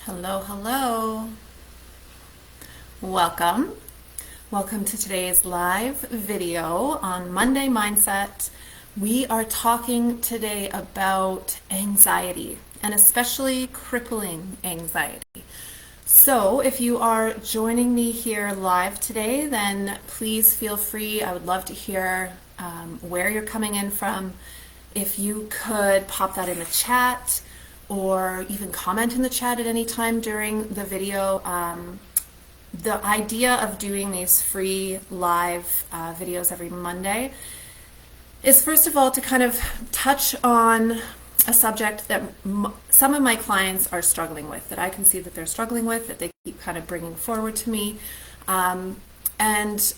Hello, hello. Welcome. Welcome to today's live video on Monday Mindset. We are talking today about anxiety and especially crippling anxiety. So if you are joining me here live today, then please feel free. I would love to hear where you're coming in from. If you could pop that in the chat, or even comment in the chat at any time during the video. The idea of doing these free live videos every Monday is, first of all, to kind of touch on a subject that some of my clients are struggling with, that I can see that they're struggling with, that they keep kind of bringing forward to me. And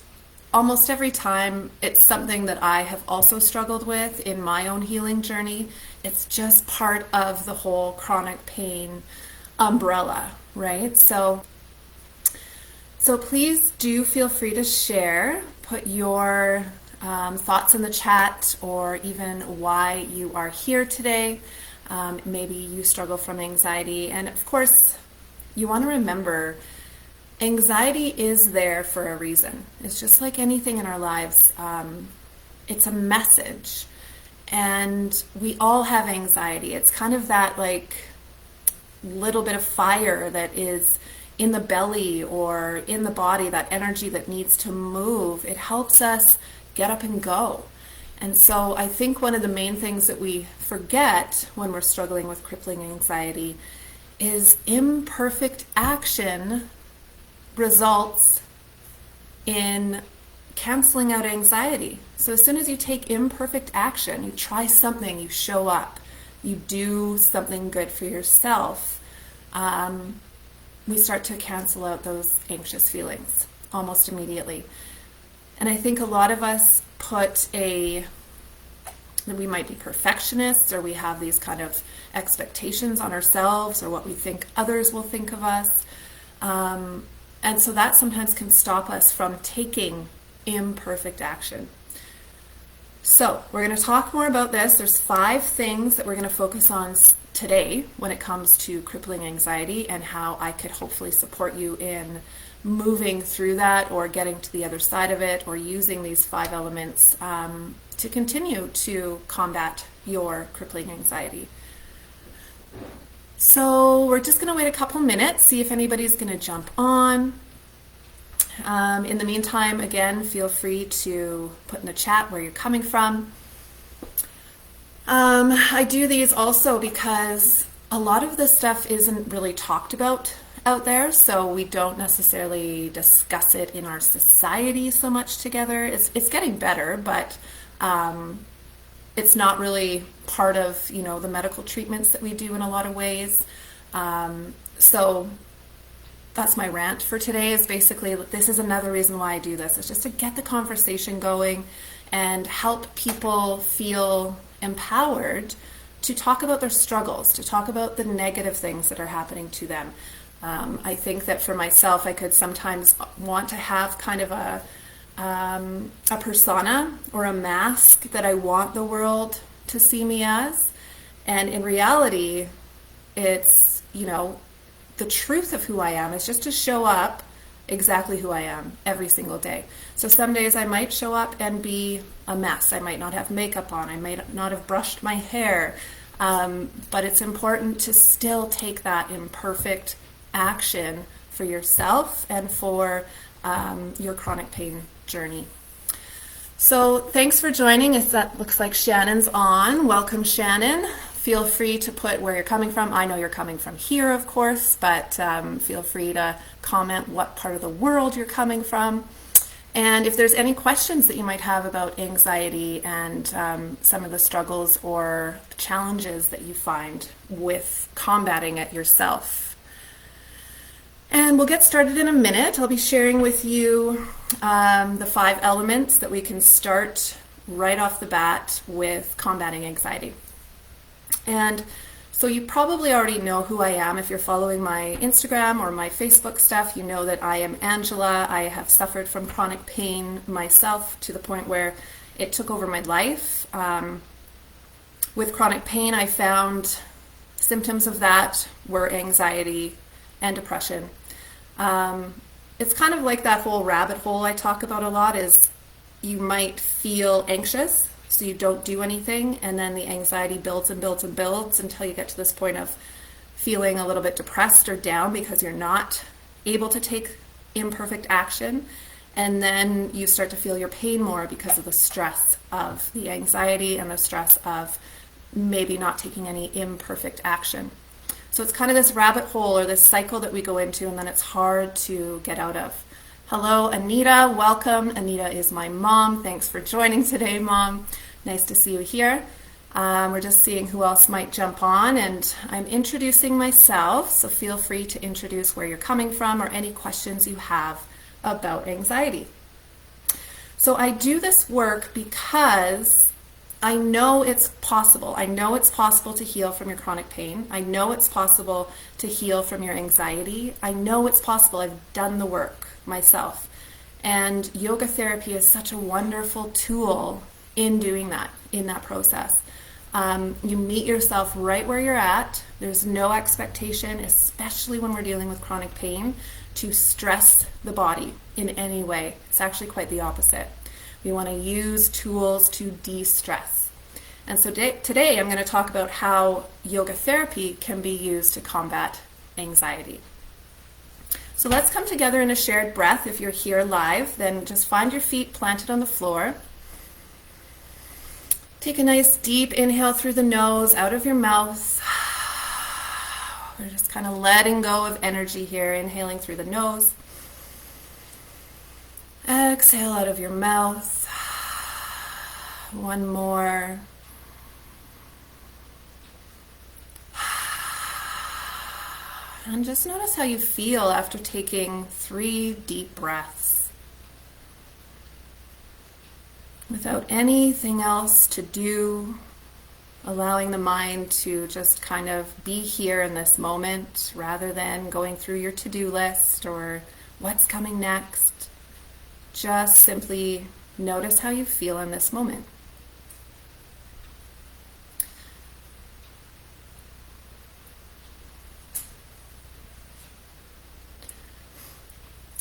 almost every time it's something that I have also struggled with in my own healing journey. It's just part of the whole chronic pain umbrella, right? So please do feel free to share, put your thoughts in the chat, or even why you are here today. Maybe you struggle from anxiety. And of course, you want to remember anxiety is there for a reason. It's just like anything in our lives. It's a message. And we all have anxiety. It's kind of that like little bit of fire that is in the belly or in the body, that energy that needs to move. It helps us get up and go. And so I think one of the main things that we forget when we're struggling with crippling anxiety is imperfect action results in canceling out anxiety. So as soon as you take imperfect action, you try something, you show up, you do something good for yourself, we start to cancel out those anxious feelings almost immediately. And I think a lot of us that we might be perfectionists, or we have these kind of expectations on ourselves or what we think others will think of us. And so that sometimes can stop us from taking imperfect action. So we're going to talk more about this. There's 5 things that we're going to focus on today when it comes to crippling anxiety, and how I could hopefully support you in moving through that, or getting to the other side of it, or using these 5 elements to continue to combat your crippling anxiety. So we're just going to wait a couple minutes, see if anybody's going to jump on. In the meantime, again, feel free to put in the chat where you're coming from. I do these also because a lot of this stuff isn't really talked about out there, so we don't necessarily discuss it in our society so much together. It's getting better, but it's not really part of, the medical treatments that we do in a lot of ways. So that's my rant for today, is basically this is another reason why I do this. It's just to get the conversation going and help people feel empowered to talk about their struggles, to talk about the negative things that are happening to them. I think that for myself, I could sometimes want to have kind of a persona or a mask that I want the world to see me as. And in reality, it's, the truth of who I am is just to show up exactly who I am every single day. So some days I might show up and be a mess. I might not have makeup on. I might not have brushed my hair. But it's important to still take that imperfect action for yourself and for your chronic pain journey. So thanks for joining us. That looks like Shannon's on. Welcome, Shannon. Feel free to put where you're coming from. I know you're coming from here, of course, but feel free to comment what part of the world you're coming from. And if there's any questions that you might have about anxiety and some of the struggles or challenges that you find with combating it yourself. And we'll get started in a minute. I'll be sharing with you the 5 elements that we can start right off the bat with combating anxiety. And so you probably already know who I am. If you're following my Instagram or my Facebook stuff, you know that I am Angela. I have suffered from chronic pain myself to the point where it took over my life. With chronic pain, I found symptoms of that were anxiety, and depression. It's kind of like that whole rabbit hole I talk about a lot. Is you might feel anxious, so you don't do anything, and then the anxiety builds and builds and builds until you get to this point of feeling a little bit depressed or down because you're not able to take imperfect action. And then you start to feel your pain more because of the stress of the anxiety and the stress of maybe not taking any imperfect action. So it's kind of this rabbit hole or this cycle that we go into, and then it's hard to get out of. Hello, Anita. Welcome. Anita is my mom. Thanks for joining today, Mom. Nice to see you here. We're just seeing who else might jump on, and I'm introducing myself, so feel free to introduce where you're coming from or any questions you have about anxiety. So I do this work because I know it's possible. I know it's possible to heal from your chronic pain. I know it's possible to heal from your anxiety. I know it's possible. I've done the work myself. And yoga therapy is such a wonderful tool in doing that, in that process. You meet yourself right where you're at. There's no expectation, especially when we're dealing with chronic pain, to stress the body in any way. It's actually quite the opposite. We want to use tools to de-stress. And so today I'm going to talk about how yoga therapy can be used to combat anxiety. So let's come together in a shared breath. If you're here live, then just find your feet planted on the floor. Take a nice deep inhale through the nose, out of your mouth. We're just kind of letting go of energy here, inhaling through the nose. Exhale out of your mouth. One more. And just notice how you feel after taking 3 deep breaths. Without anything else to do, allowing the mind to just kind of be here in this moment rather than going through your to-do list or what's coming next. Just simply notice how you feel in this moment.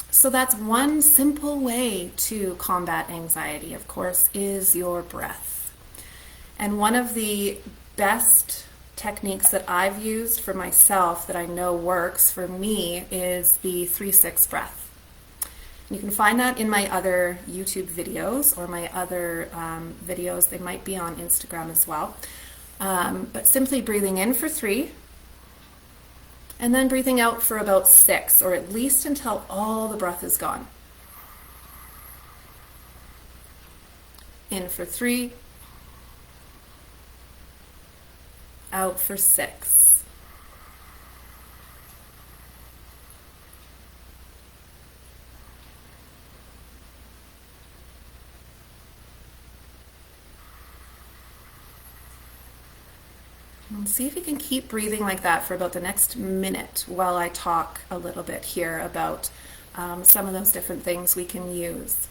So that's one simple way to combat anxiety, of course, is your breath. And one of the best techniques that I've used for myself that I know works for me is the 3-6 breath. And you can find that in my other YouTube videos or my other videos. They might be on Instagram as well. But simply breathing in for 3, and then breathing out for about 6, or at least until all the breath is gone. In for 3, out for 6. And see if you can keep breathing like that for about the next minute while I talk a little bit here about some of those different things we can use.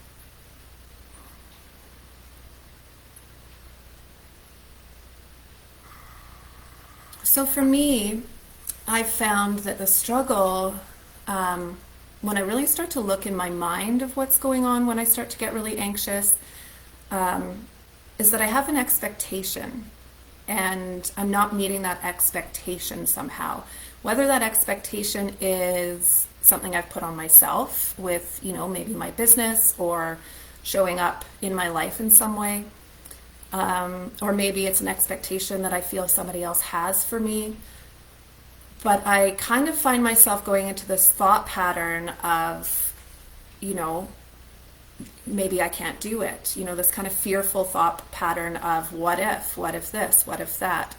So for me, I found that the struggle, when I really start to look in my mind of what's going on, when I start to get really anxious, is that I have an expectation. And I'm not meeting that expectation somehow. Whether that expectation is something I've put on myself with, maybe my business or showing up in my life in some way. Or maybe it's an expectation that I feel somebody else has for me. But I kind of find myself going into this thought pattern of, maybe I can't do it. This kind of fearful thought pattern of what if this, what if that.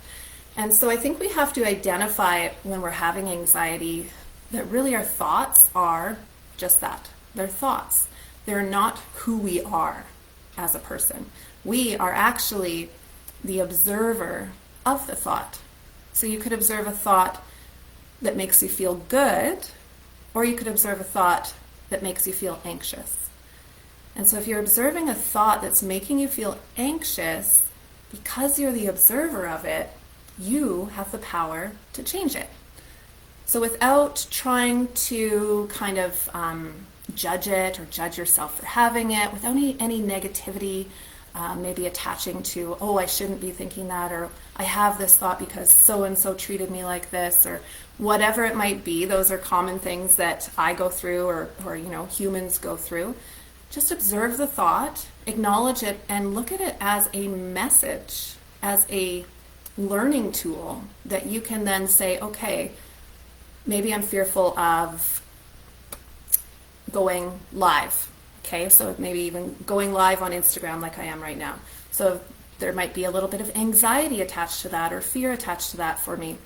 And so I think we have to identify when we're having anxiety that really our thoughts are just that. They're thoughts. They're not who we are as a person. We are actually the observer of the thought. So you could observe a thought that makes you feel good, or you could observe a thought that makes you feel anxious. And so if you're observing a thought that's making you feel anxious, because you're the observer of it, you have the power to change it. So without trying to kind of judge it or judge yourself for having it, without any negativity, maybe attaching to, oh, I shouldn't be thinking that, or I have this thought because so-and-so treated me like this, or whatever it might be. Those are common things that I go through, or humans go through. Just observe the thought, acknowledge it, and look at it as a message, as a learning tool that you can then say, okay, maybe I'm fearful of going live. Okay, so maybe even going live on Instagram like I am right now. So there might be a little bit of anxiety attached to that or fear attached to that for me.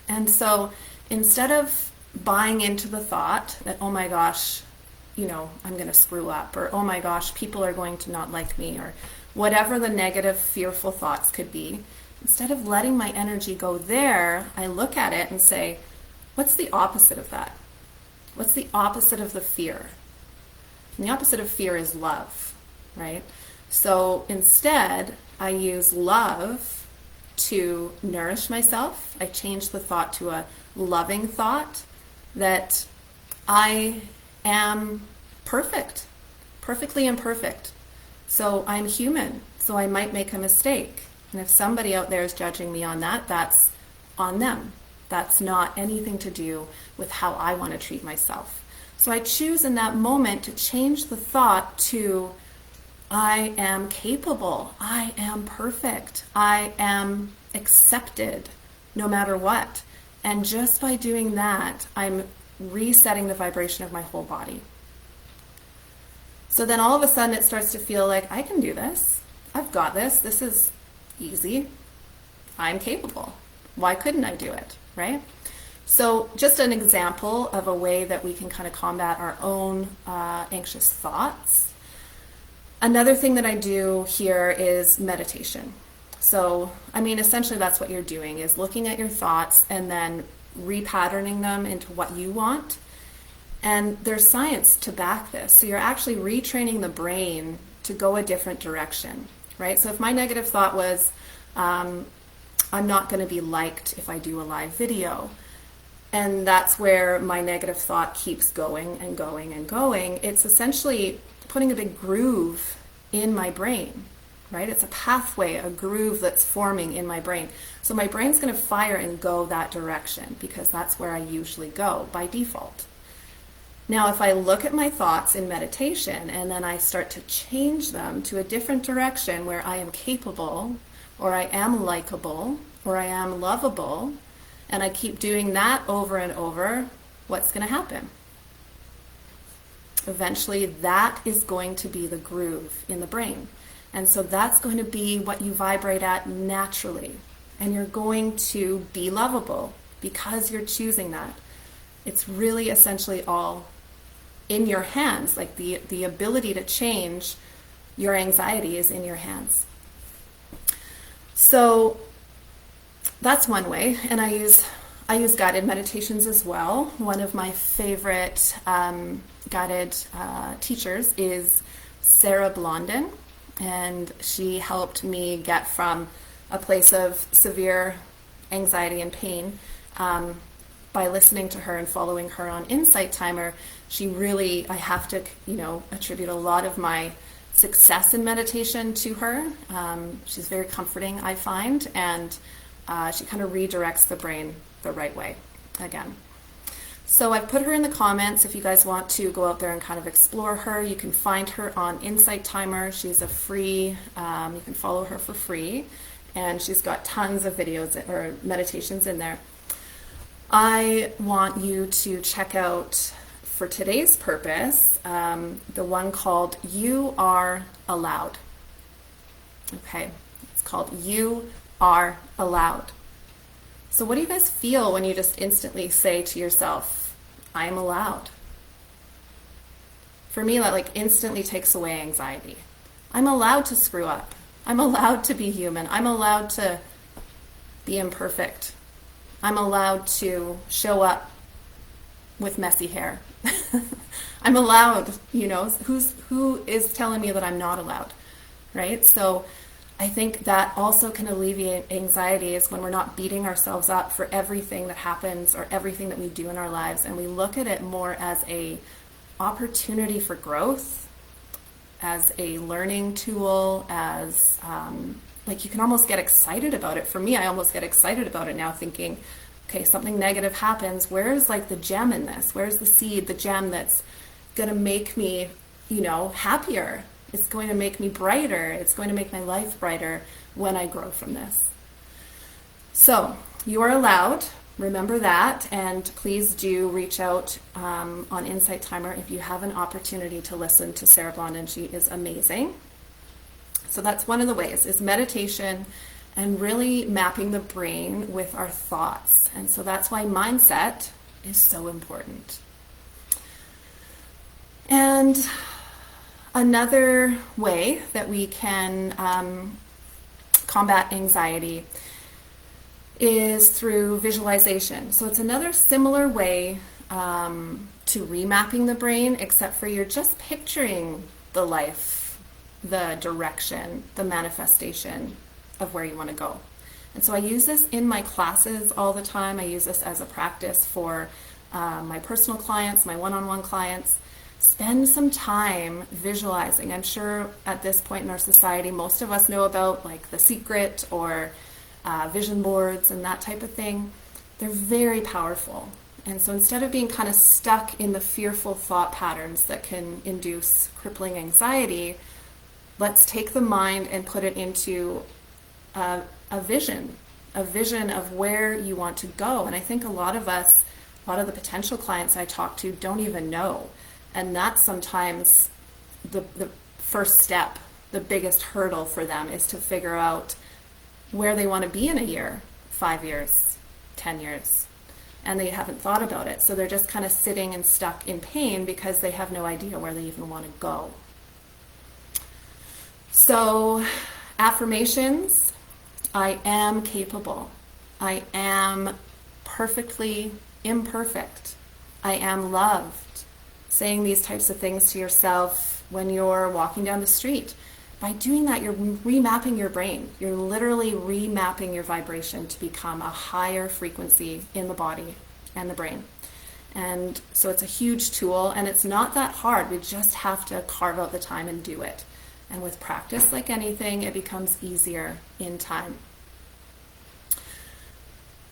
And so instead of buying into the thought that, oh my gosh, I'm going to screw up, or oh my gosh, people are going to not like me, or whatever the negative, fearful thoughts could be, instead of letting my energy go there, I look at it and say, what's the opposite of that? What's the opposite of the fear? And the opposite of fear is love, right? So instead, I use love to nourish myself. I change the thought to a loving thought that I am perfect, perfectly imperfect. So I'm human, so I might make a mistake. And if somebody out there is judging me on that, that's on them. That's not anything to do with how I want to treat myself. So I choose in that moment to change the thought to, I am capable, I am perfect, I am accepted no matter what. And just by doing that, I'm resetting the vibration of my whole body. So then all of a sudden it starts to feel like, I can do this. I've got this. This is easy. I'm capable. Why couldn't I do it, right? So just an example of a way that we can kind of combat our own anxious thoughts. Another thing that I do here is meditation. So, essentially that's what you're doing, is looking at your thoughts and then repatterning them into what you want. And there's science to back this. So you're actually retraining the brain to go a different direction, right? So if my negative thought was, I'm not going to be liked if I do a live video, and that's where my negative thought keeps going and going and going, it's essentially putting a big groove in my brain, right? It's a pathway, a groove that's forming in my brain. So my brain's going to fire and go that direction because that's where I usually go by default. Now, if I look at my thoughts in meditation and then I start to change them to a different direction where I am capable, or I am likable, or I am lovable, and I keep doing that over and over, what's going to happen? Eventually, that is going to be the groove in the brain. And so that's going to be what you vibrate at naturally. And you're going to be lovable because you're choosing that. It's really essentially all in your hands. Like the ability to change your anxiety is in your hands. So that's one way. And I use guided meditations as well. One of my favorite guided teachers is Sarah Blondin. And she helped me get from a place of severe anxiety and pain by listening to her and following her on Insight Timer. She really, I have to, attribute a lot of my success in meditation to her. She's very comforting, I find, and she kind of redirects the brain the right way again. So I've put her in the comments. If you guys want to go out there and kind of explore her, you can find her on Insight Timer. She's a free, you can follow her for free, and she's got tons of videos or meditations in there. I want you to check out, for today's purpose, the one called You Are Allowed. Okay, it's called You Are Allowed. So what do you guys feel when you just instantly say to yourself, I am allowed? For me, that instantly takes away anxiety. I'm allowed to screw up. I'm allowed to be human. I'm allowed to be imperfect. I'm allowed to show up with messy hair. I'm allowed, who is telling me that I'm not allowed, right? So I think that also can alleviate anxiety is when we're not beating ourselves up for everything that happens or everything that we do in our lives, and we look at it more as a opportunity for growth, as a learning tool, as like you can almost get excited about it. For me, I almost get excited about it now, thinking, okay, something negative happens. Where's like the gem in this? Where's the seed, the gem that's going to make me, happier? It's going to make me brighter. It's going to make my life brighter when I grow from this. So you are allowed. Remember that, and please do reach out on Insight Timer if you have an opportunity to listen to Sarah Blondin. She is amazing. So that's one of the ways, is meditation and really mapping the brain with our thoughts. And so that's why mindset is so important. And another way that we can combat anxiety is through visualization. So it's another similar way to remapping the brain, except for you're just picturing the life, the direction, the manifestation of where you want to go. And so I use this in my classes all the time. I use this as a practice for my personal clients, my one-on-one clients. Spend some time visualizing. I'm sure at this point in our society, most of us know about like The Secret or vision boards and that type of thing. They're very powerful. And so instead of being kind of stuck in the fearful thought patterns that can induce crippling anxiety, let's take the mind and put it into a vision of where you want to go. And I think a lot of the potential clients I talk to don't even know. And that's sometimes the first step, the biggest hurdle for them, is to figure out where they want to be in a year, 5 years, 10 years. And they haven't thought about it. So they're just kind of sitting and stuck in pain because they have no idea where they even want to go. So affirmations: I am capable. I am perfectly imperfect. I am loved. Saying these types of things to yourself when you're walking down the street. By doing that, you're remapping your brain. You're literally remapping your vibration to become a higher frequency in the body and the brain. And so it's a huge tool, and it's not that hard. We just have to carve out the time and do it. And with practice, like anything, it becomes easier in time.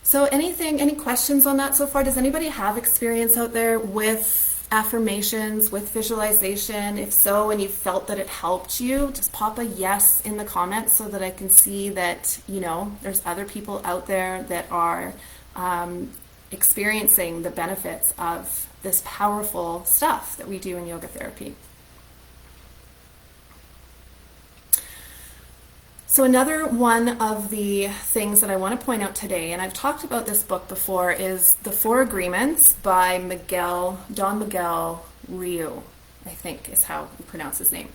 So any questions on that so far? Does anybody have experience out there with affirmations, with visualization? If so, and you felt that it helped you, just pop a yes in the comments so that I can see that, there's other people out there that are experiencing the benefits of this powerful stuff that we do in yoga therapy. So another one of the things that I want to point out today, and I've talked about this book before, is The Four Agreements by Don Miguel Ruiz, I think is how you pronounce his name.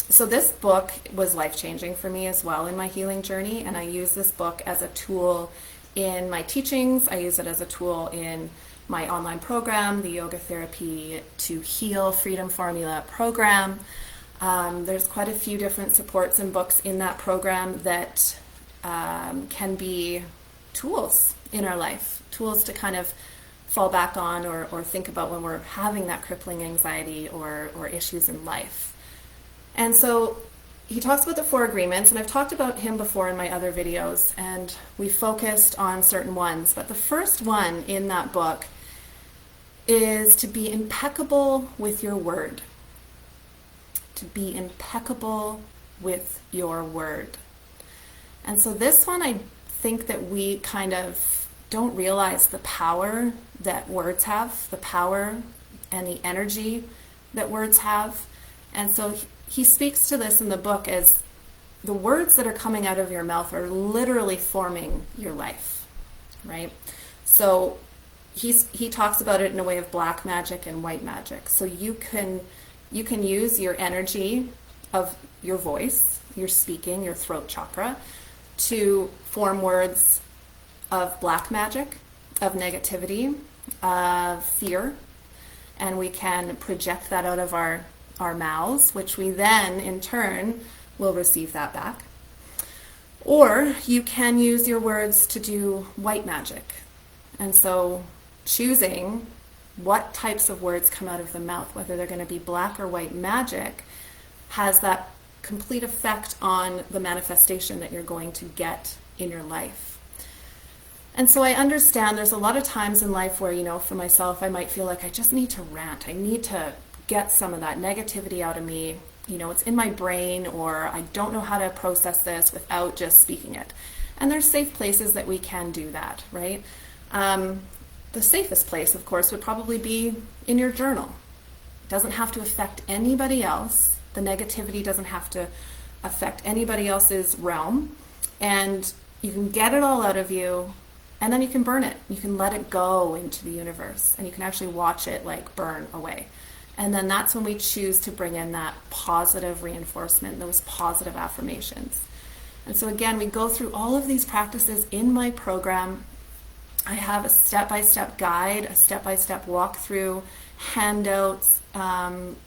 So this book was life-changing for me as well in my healing journey, and I use this book as a tool in my teachings. I use it as a tool in my online program, the Yoga Therapy to Heal Freedom Formula program. There's quite a few different supports and books in that program that can be tools in our life, tools to kind of fall back on or think about when we're having that crippling anxiety or issues in life. And so he talks about the Four Agreements, and I've talked about him before in my other videos, and we focused on certain ones. But the first one in that book is to be impeccable with your word. To be impeccable with your word. And so this one, I think that we kind of don't realize the power that words have, the power and the energy that words have. And so he speaks to this in the book as the words that are coming out of your mouth are literally forming your life, right? So he talks about it in a way of black magic and white magic. So you can use your energy of your voice, your speaking, your throat chakra, to form words of black magic, of negativity, of fear, and we can project that out of our mouths, which we then, in turn, will receive that back. Or you can use your words to do white magic. And so choosing what types of words come out of the mouth, whether they're going to be black or white magic, has that complete effect on the manifestation that you're going to get in your life. And so I understand there's a lot of times in life where, for myself, I might feel like I just need to rant. I need to get some of that negativity out of me. It's in my brain, or I don't know how to process this without just speaking it. And there's safe places that we can do that, right? The safest place, of course, would probably be in your journal. It doesn't have to affect anybody else. The negativity doesn't have to affect anybody else's realm. And you can get it all out of you, and then you can burn it. You can let it go into the universe, and you can actually watch it like burn away. And then that's when we choose to bring in that positive reinforcement, those positive affirmations. And so again, we go through all of these practices in my program. I have a step-by-step guide, a step-by-step walkthrough, handouts,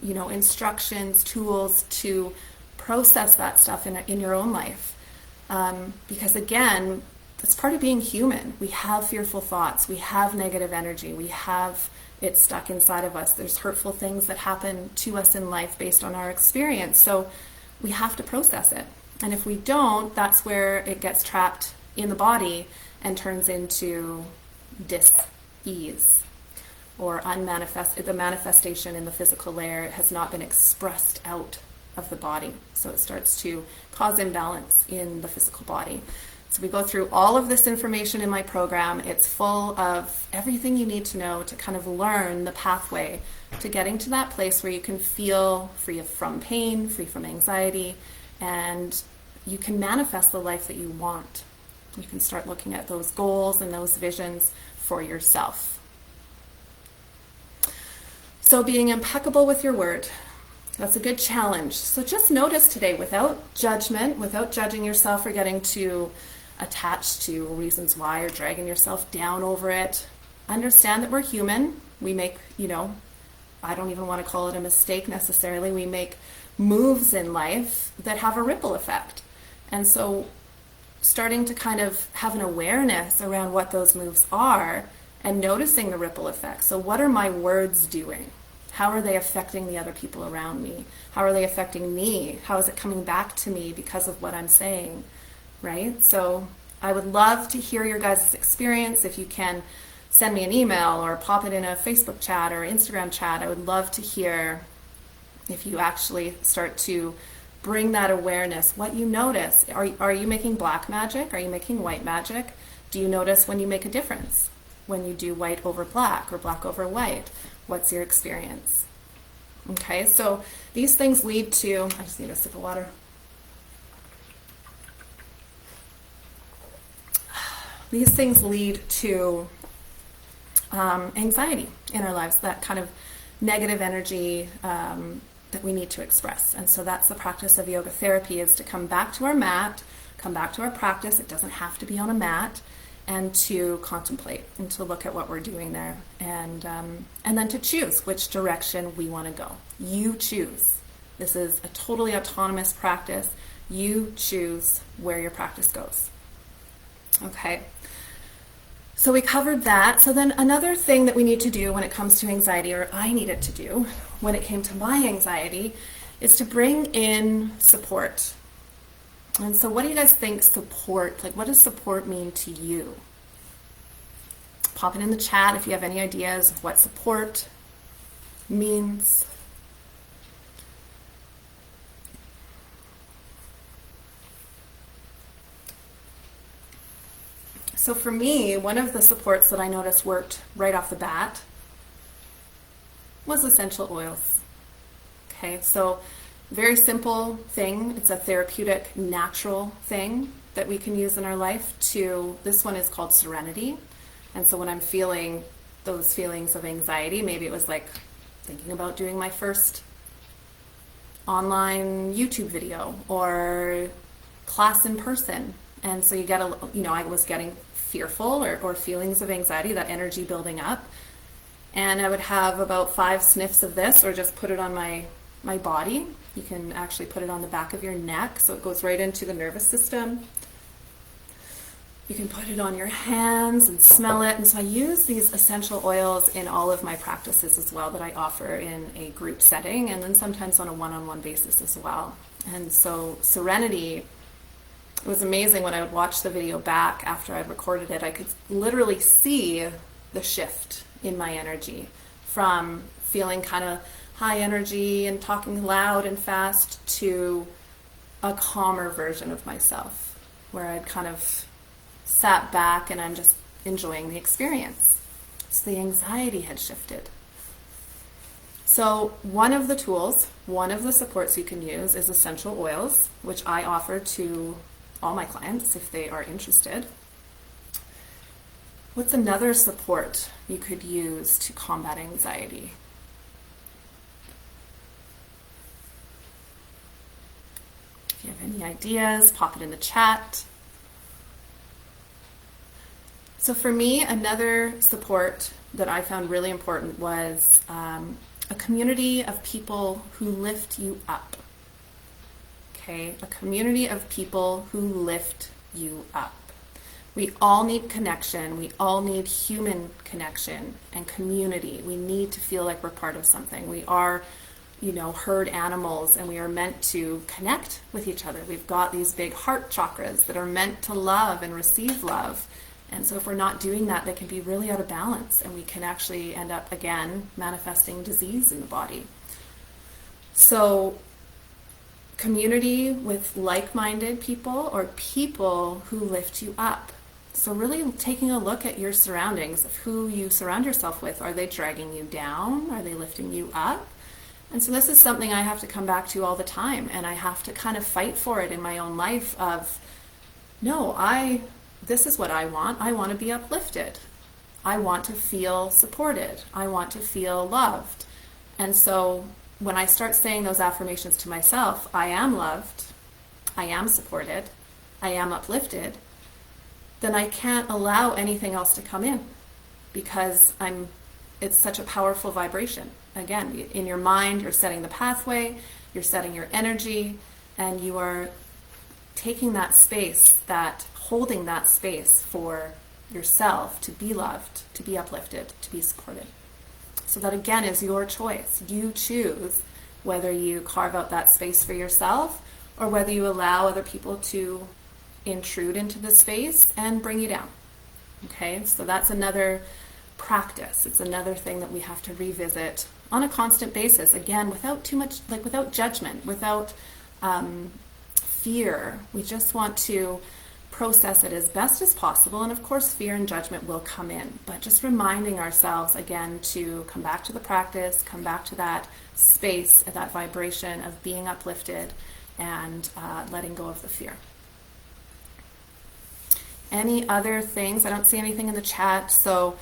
instructions, tools to process that stuff in your own life. Because again, it's part of being human. We have fearful thoughts. We have negative energy. We have it stuck inside of us. There's hurtful things that happen to us in life based on our experience. So we have to process it. And if we don't, that's where it gets trapped in the body and turns into dis-ease, or the manifestation in the physical layer has not been expressed out of the body. So it starts to cause imbalance in the physical body. So we go through all of this information in my program. It's full of everything you need to know to kind of learn the pathway to getting to that place where you can feel free from pain, free from anxiety, and you can manifest the life that you want. You can start looking at those goals and those visions for yourself. So being impeccable with your word, that's a good challenge. So just notice today, without judgment, without judging yourself or getting too attached to reasons why or dragging yourself down over it, understand that we're human. We make, I don't even want to call it a mistake necessarily. We make moves in life that have a ripple effect. And so starting to kind of have an awareness around what those moves are and noticing the ripple effect. So what are my words doing? How are they affecting the other people around me? How are they affecting me? How is it coming back to me because of what I'm saying, right? So I would love to hear your guys' experience. If you can send me an email or pop it in a Facebook chat or Instagram chat, I would love to hear if you actually start to bring that awareness, what you notice. Are you making black magic? Are you making white magic? Do you notice when you make a difference? When you do white over black or black over white? What's your experience? Okay, so these things lead to, I just need a sip of water. These things lead to anxiety in our lives, that kind of negative energy that we need to express. And so that's the practice of yoga therapy, is to come back to our mat, come back to our practice. It doesn't have to be on a mat, and to contemplate and to look at what we're doing there, and then to choose which direction we want to go. You choose. This is a totally autonomous practice. You choose where your practice goes. Okay. So we covered that. So then another thing that we need to do when it comes to anxiety, or I needed to do when it came to my anxiety, is to bring in support. And so what do you guys think support, like what does support mean to you? Pop it in the chat if you have any ideas of what support means. So for me, one of the supports that I noticed worked right off the bat was essential oils. Okay, so very simple thing. It's a therapeutic, natural thing that we can use in our life. This one is called Serenity. And so when I'm feeling those feelings of anxiety, maybe it was like thinking about doing my first online YouTube video or class in person. And so you get I was getting fearful or feelings of anxiety, that energy building up. And I would have about 5 sniffs of this, or just put it on my body. You can actually put it on the back of your neck so it goes right into the nervous system. You can put it on your hands and smell it. And so I use these essential oils in all of my practices as well that I offer in a group setting, and then sometimes on a one-on-one basis as well. And so Serenity, it was amazing when I would watch the video back after I'd recorded it. I could literally see the shift in my energy from feeling kind of high energy and talking loud and fast to a calmer version of myself where I'd kind of sat back and I'm just enjoying the experience. So the anxiety had shifted. So one of the tools, one of the supports you can use is essential oils, which I offer to all my clients if they are interested. What's another support you could use to combat anxiety? If you have any ideas, pop it in the chat. So for me, another support that I found really important was a community of people who lift you up. Okay, a community of people who lift you up. We all need connection. We all need human connection and community. We need to feel like we're part of something. We are, herd animals, and we are meant to connect with each other. We've got these big heart chakras that are meant to love and receive love. And so if we're not doing that, they can be really out of balance, and we can actually end up, again, manifesting disease in the body. So community with like-minded people or people who lift you up. So really taking a look at your surroundings, of who you surround yourself with. Are they dragging you down? Are they lifting you up? And so this is something I have to come back to all the time, and I have to kind of fight for it in my own life of, no, this is what I want. I want to be uplifted. I want to feel supported. I want to feel loved. And so when I start saying those affirmations to myself, I am loved, I am supported, I am uplifted, then I can't allow anything else to come in, because it's such a powerful vibration. Again, in your mind, you're setting the pathway, you're setting your energy, and you are taking that space, holding that space for yourself to be loved, to be uplifted, to be supported. So that, again, is your choice. You choose whether you carve out that space for yourself or whether you allow other people to intrude into the space and bring you down. Okay, so that's another practice. It's another thing that we have to revisit on a constant basis. Again, without too much, without judgment, without fear. We just want to process it as best as possible, and of course fear and judgment will come in, but just reminding ourselves again to come back to the practice, come back to that space, that vibration of being uplifted, and letting go of the fear. Any other things? I don't see anything in the chat. So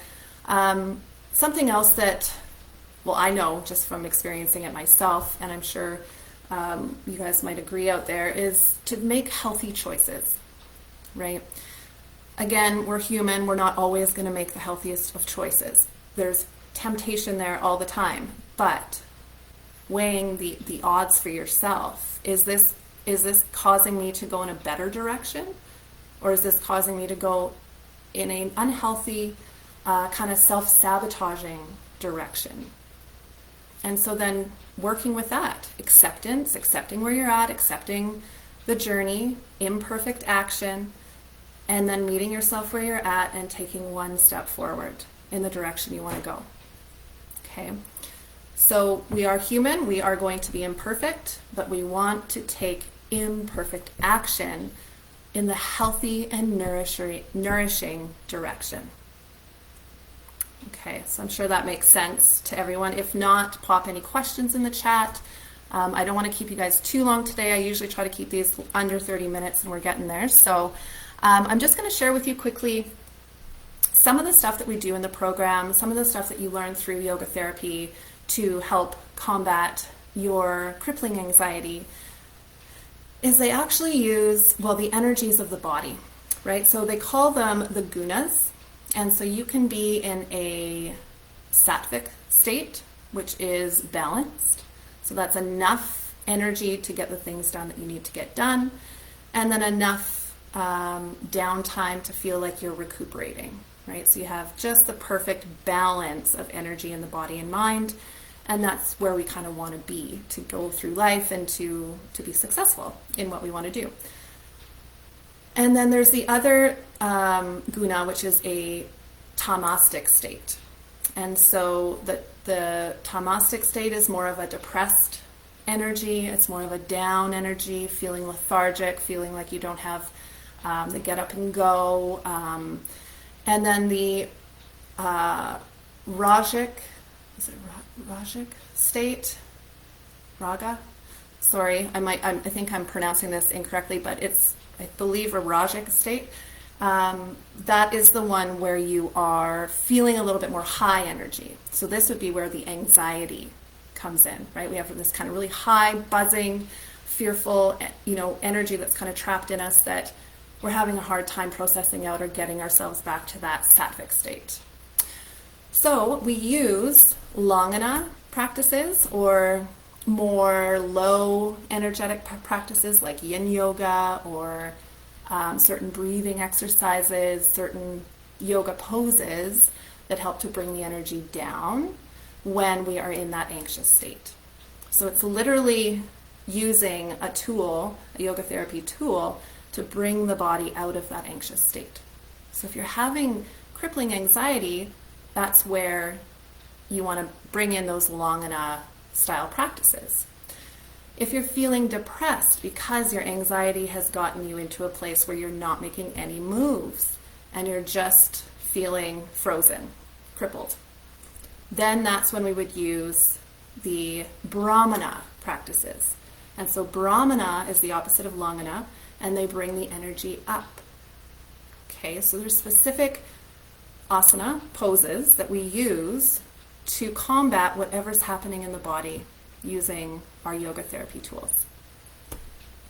something else that, well, I know just from experiencing it myself, and I'm sure you guys might agree out there, is to make healthy choices. Right? Again, we're human. We're not always going to make the healthiest of choices. There's temptation there all the time. But weighing the odds for yourself, is this causing me to go in a better direction? Or is this causing me to go in an unhealthy, kind of self-sabotaging direction? And so then working with that, accepting where you're at, accepting the journey, imperfect action, and then meeting yourself where you're at and taking one step forward in the direction you want to go. Okay? So we are human, we are going to be imperfect, but we want to take imperfect action in the healthy and nourishing direction. Okay, so I'm sure that makes sense to everyone. If not, pop any questions in the chat. I don't want to keep you guys too long today. I usually try to keep these under 30 minutes, and we're getting there. So I'm just going to share with you quickly some of the stuff that we do in the program, some of the stuff that you learn through yoga therapy to help combat your crippling anxiety. Is they actually use, the energies of the body, right? So they call them the gunas. And so you can be in a sattvic state, which is balanced. So that's enough energy to get the things done that you need to get done, and then enough downtime to feel like you're recuperating, right? So you have just the perfect balance of energy in the body and mind, and that's where we kind of want to be to go through life and to be successful in what we want to do. And then there's the other guna, which is a tamastic state. And so the tamastic state is more of a depressed energy. It's more of a down energy, feeling lethargic, feeling like you don't have the get up and go. And then the rajic, is it rajic state? Raga? Sorry, I think I'm pronouncing this incorrectly, but it's, I believe, a rajic state. That is the one where you are feeling a little bit more high energy. So this would be where the anxiety comes in, right? We have this kind of really high, buzzing, fearful, energy that's kind of trapped in us that we're having a hard time processing out or getting ourselves back to that sattvic state. So we use Langana practices or more low energetic practices like yin yoga or certain breathing exercises, certain yoga poses that help to bring the energy down when we are in that anxious state. So it's literally using a tool, a yoga therapy tool, to bring the body out of that anxious state. So if you're having crippling anxiety, that's where you want to bring in those Langana style practices. If you're feeling depressed because your anxiety has gotten you into a place where you're not making any moves and you're just feeling frozen, crippled, then that's when we would use the Brahmana practices. And so Brahmana is the opposite of Langana, and they bring the energy up. Okay, so there's specific asana poses that we use to combat whatever's happening in the body using our yoga therapy tools.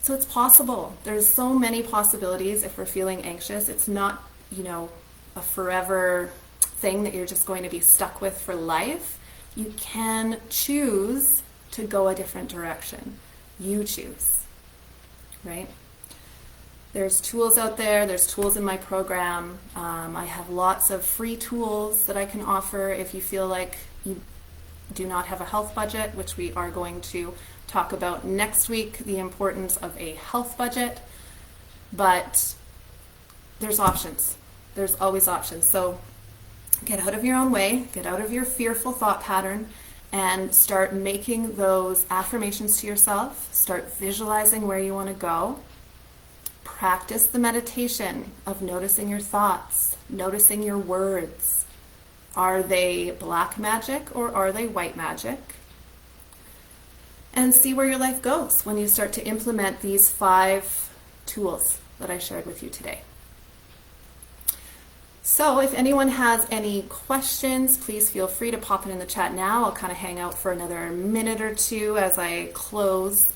So it's possible. There's so many possibilities if we're feeling anxious. It's not, a forever thing that you're just going to be stuck with for life. You can choose to go a different direction. You choose, right? There's tools out there. There's tools in my program. I have lots of free tools that I can offer if you feel like you do not have a health budget, which we are going to talk about next week, the importance of a health budget. But there's options. There's always options. So get out of your own way, get out of your fearful thought pattern, and start making those affirmations to yourself. Start visualizing where you want to go. Practice the meditation of noticing your thoughts, noticing your words. Are they black magic or are they white magic? And see where your life goes when you start to implement these 5 tools that I shared with you today. So if anyone has any questions, please feel free to pop it in the chat now. I'll kind of hang out for another minute or two as I close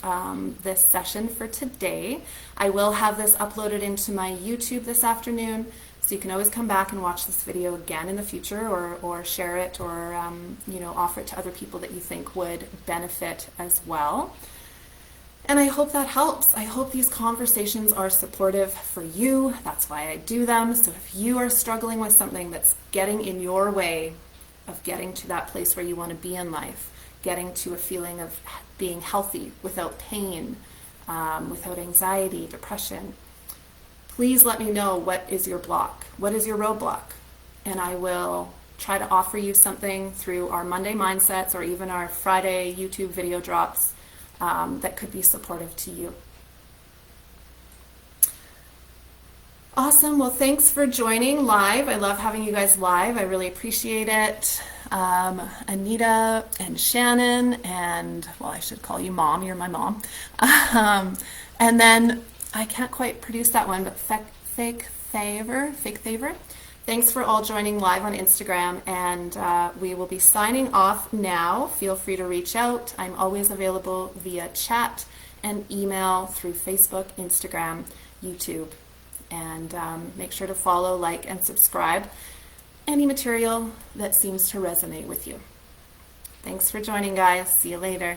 this session for today. I will have this uploaded into my YouTube this afternoon, so you can always come back and watch this video again in the future, or share it, or offer it to other people that you think would benefit as well. And I hope that helps. I hope these conversations are supportive for you. That's why I do them. So if you are struggling with something that's getting in your way of getting to that place where you want to be in life, getting to a feeling of being healthy without pain, without anxiety, depression, please let me know what is your block, what is your roadblock, and I will try to offer you something through our Monday Mindsets or even our Friday YouTube video drops that could be supportive to you. Awesome. Well, thanks for joining live. I love having you guys live. I really appreciate it. Anita and Shannon, and, well, I should call you Mom. You're my mom. And then I can't quite produce that one, but Fake Favor. Thanks for all joining live on Instagram, and we will be signing off now. Feel free to reach out. I'm always available via chat and email through Facebook, Instagram, YouTube, and make sure to follow, like, and subscribe any material that seems to resonate with you. Thanks for joining, guys. See you later.